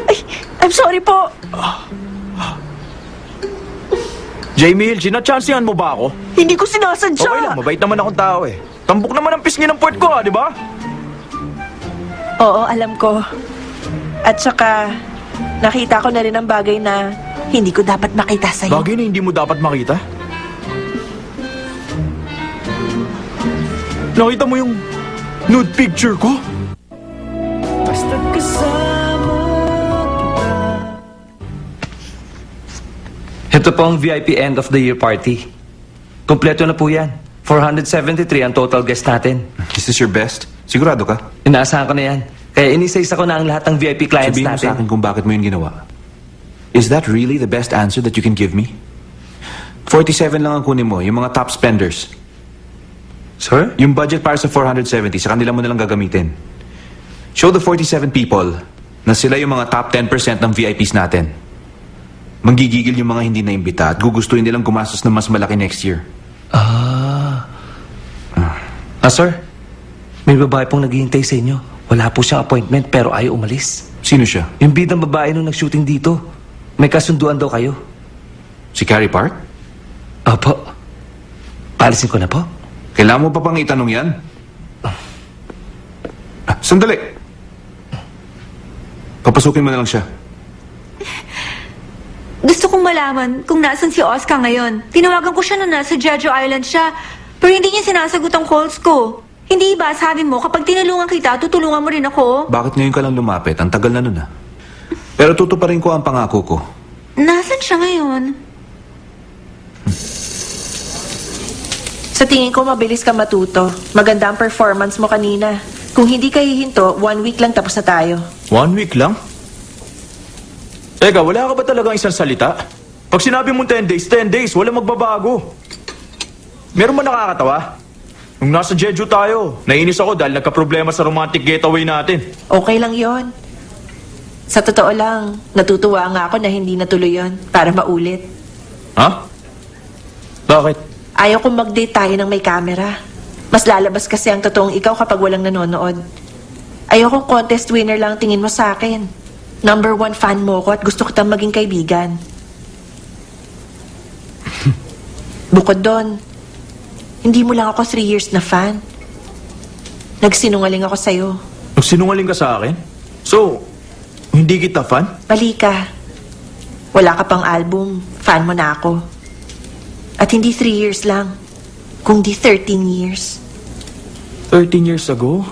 Ay, I'm sorry po. Jamie Hill, sinachansihan mo ba ako? Hindi ko sinasadya. Okay lang, mabait naman akong tao eh. Tambok naman ang pisngi ng puwet ko di ba? Oo, alam ko. At saka, nakita ko na rin ang bagay na hindi ko dapat makita sa'yo. Bagay na hindi mo dapat makita? Nakita mo yung nude picture ko? Basta kasama kita. Ito po ang VIP end of the year party. Kompleto na po yan. 473 ang total guest natin. Is this your best? Sigurado ka? Inaasahan ko na yan. Kaya inisa-isa ko na ang lahat ng VIP clients Sabihin mo sa natin. akin kung bakit mo yun ginawa. Is that really the best answer that you can give me? 47 lang ang kunin mo, yung mga top spenders. Sir? Yung budget para sa 470, sa kanila mo nalang gagamitin. Show the 47 people na sila yung mga top 10% ng VIPs natin. Manggigigil yung mga hindi naimbita at gugustuhin nilang gumastos ng mas malaki next year. Sir? May babae pong naghihintay sa inyo. Wala po siyang appointment pero ayaw umalis. Sino siya? Yung bidang babae nung nag-shooting dito. May kasunduan daw kayo. Si Carrie Park? Opo. Palisin ko na po. Kailangan mo pa pang itanong yan? Sandali! Papasukin mo na lang siya. Gusto kong malaman kung nasan si Oscar ngayon. Tinawagan ko siya na nasa Jeju Island siya. Pero hindi niya sinasagot ang calls ko. Hindi ba, sabi mo, kapag tinulungan kita, tutulungan mo rin ako? Bakit ngayon ka lang lumapit? Ang tagal na nun Pero tutuparin ko ang pangako ko. Nasaan siya ngayon? Sa tingin ko, mabilis ka matuto. Maganda ang performance mo kanina. Kung hindi ka hihinto, 1 week lang tapos na tayo. 1 week lang? Teka, wala ka ba talagang isang salita? Pag sinabi mo 10 days, wala magbabago. Meron ba nakakatawa? Nung nasa Jeju tayo, nainis ako dahil nagka-problema sa romantic getaway natin. Okay lang yon. Sa totoo lang, natutuwa nga ako na hindi natuloy yon para maulit. Ha? Bakit? Ayaw kong mag-date tayo ng may camera. Mas lalabas kasi ang totoong ikaw kapag walang nanonood. Ayaw kong contest winner lang tingin mo sa akin. Number 1 fan mo ko at gusto kitang maging kaibigan. Bukod doon, hindi mo lang ako 3 years na fan. Nagsinungaling ako sa'yo. Nagsinungaling ka sa akin? So, hindi kita fan? Mali ka. Wala ka pang album, fan mo na ako. At hindi 3 years lang, kundi 13 years. 13 years ago?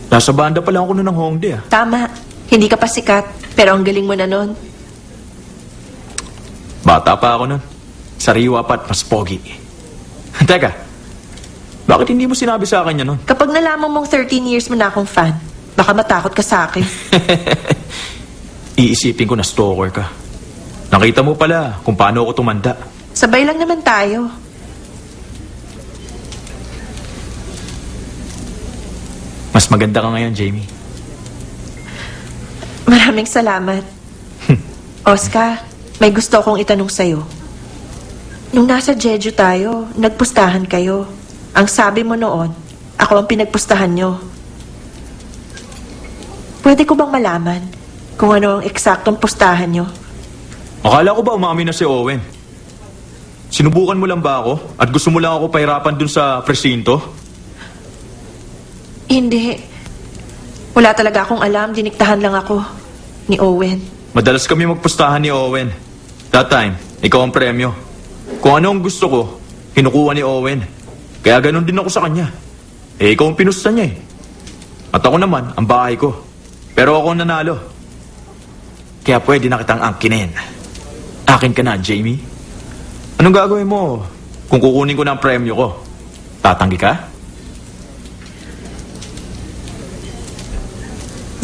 Nasa banda pa lang ako noon ng Hongdae Tama, hindi ka pa sikat, pero ang galing mo na nun. Bata pa ako noon. Sariwa pa at mas pogi. Teka, bakit hindi mo sinabi sa akin yan nun? Kapag nalaman mong 13 years mo na akong fan, baka matakot ka sa akin. Iisipin ko na stalker ka. Nakita mo pala kung paano ako tumanda. Sabay lang naman tayo. Mas maganda ka ngayon, Jamie. Maraming salamat. Oscar, may gusto akong itanong sa'yo. Nung nasa Jeju tayo, nagpustahan kayo. Ang sabi mo noon, ako ang pinagpustahan nyo. Pwede ko bang malaman kung ano ang eksaktong pustahan nyo? Akala ko ba umamin na si Owen? Sinubukan mo lang ba ako? At gusto mo lang ako pahirapan dun sa presinto? Hindi. Wala talaga akong alam. Diniktahan lang ako ni Owen. Madalas kami magpustahan ni Owen. That time, ikaw ang premyo. Kung ano ang gusto ko, kinukuha ni Owen. Kaya ganun din ako sa kanya. Eh, ikaw ang pinusta niya eh. At ako naman, ang bahay ko. Pero ako ang nanalo. Kaya pwede na kitang angkinin. Akin ka na, Jamie. Anong gagawin mo kung kukunin ko na ang premyo ko? Tatanggi ka?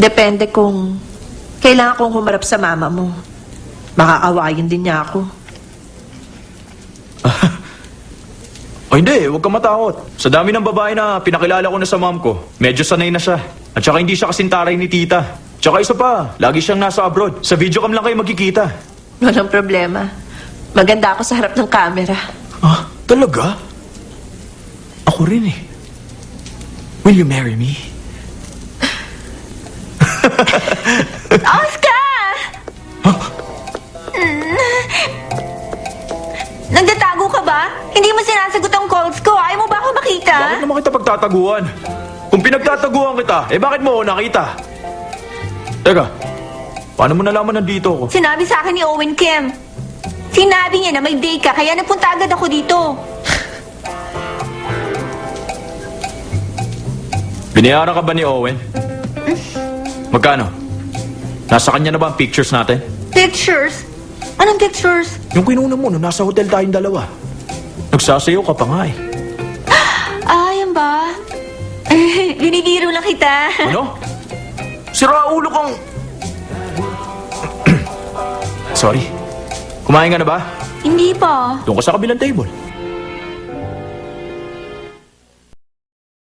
Depende kung kailangan kong humarap sa mama mo. Makakawayin din niya ako. O hindi, huwag ka matakot. Sa dami ng babae na pinakilala ko na sa mom ko, medyo sanay na siya. At saka hindi siya kasintaray ni tita. Tsaka isa pa, lagi siyang nasa abroad. Sa video cam lang kayo magkikita. Walang problema. Maganda ako sa harap ng camera. Ah, talaga? Ako rin eh. Will you marry me? Oscar! Nagtatago ka ba? Hindi mo sinasagot ang calls ko. Ayaw mo ba ako makita? Bakit naman kita pagtataguan? Kung pinagtataguan kita, bakit mo ako nakita? Teka, paano mo nalaman nandito ako? Sinabi sa akin ni Owen Kim. Sinabi niya na may day ka, kaya napunta agad ako dito. Binayaran ka ba ni Owen? Magkano? Nasa kanya na ba ang pictures natin? Pictures? Anong pictures? Yung kinuna mo, nung nasa hotel tayong dalawa. Nagsasayaw ka pa nga eh. Yan ba? Binibiro lang kita. Ano? Sira ulo kang... Sorry. Kumain ka na ba? Hindi pa. Doon ka sa kabilang table.